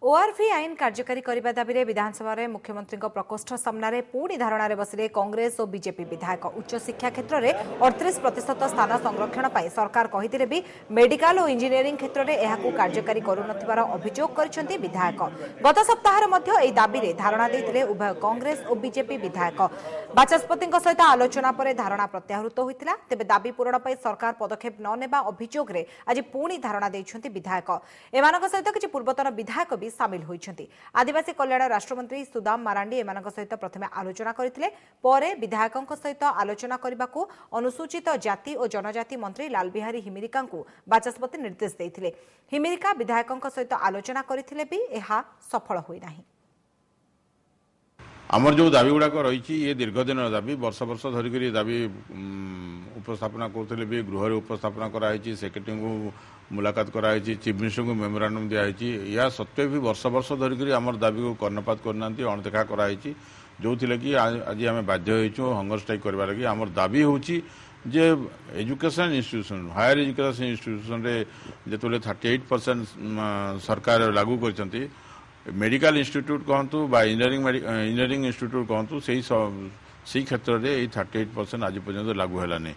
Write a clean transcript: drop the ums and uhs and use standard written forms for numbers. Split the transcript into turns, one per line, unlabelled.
ORP आईन कार्यकारी करने दाबी विधानसभा में मुख्यमंत्री प्रकोष्ठ सामने पुणी धारणा बसिले कांग्रेस और बीजेपी विधायक उच्च शिक्षा क्षेत्र में 38% स्थान संरक्षण पर सरकार कहते भी मेडिकल और इंजीनियरिंग क्षेत्र में यह कार्यकारी करुनथिबार अभियोग कर विधायक गत सप्ताह दाबी धारणा देते उभय कांग्रेस और बीजेपी विधायक बाचस्पति सहित आलोचना पर धारणा प्रत्याहृत होता तेज दाबी पूरण पर सरकार पदक्षेप न नेबा अभियोग में आज पुणी धारणा देते विधायक एम सहित किसी पूर्वतन विधायक भी सामिल होइछन्ति। आदिवासी कल्याण राष्ट्रमंत्री सुदाम मारांडी एमानक सहित प्रथमे आलोचना करथिले परे विधायकଙ୍କ सहित आलोचना करबाकू अनुसूचित जाति और जनजाति मंत्री लाल बिहारी हिमिरिकांकू बाचस्पति निर्देश देथिले। हिमिरिका विधायकଙ୍କ सहित आलोचना करथिले भी एहा सफल होई नाही।
आमर जो दाबी गुड़ाक रही ये दीर्घ दिन दाबी वर्ष वर्ष धरिक दाबी उपस्थापना करते भी गृह उपस्थापना कराई सेक्रेटरी को मुलाकात कराई चीफ मिनिस्टर को मेमोरांडम दिखाई या सत्वे भी वर्ष वर्ष धरिक आमर दाबी को कर्णपात करना अणदेखा कराई जो थिले कि आज आम बाध्य हो हंगर स्ट्राइक करवा लगी आमर दाबी होची जे education institution higher education institution रे जेतले 38% सरकार लागू करछंती मेडिकल इंस्टीट्यूट कहतु इंजीनियरिंग इंस्टीट्यूट कहतु से क्षेत्र में 38% आज पर्यंत लागू है।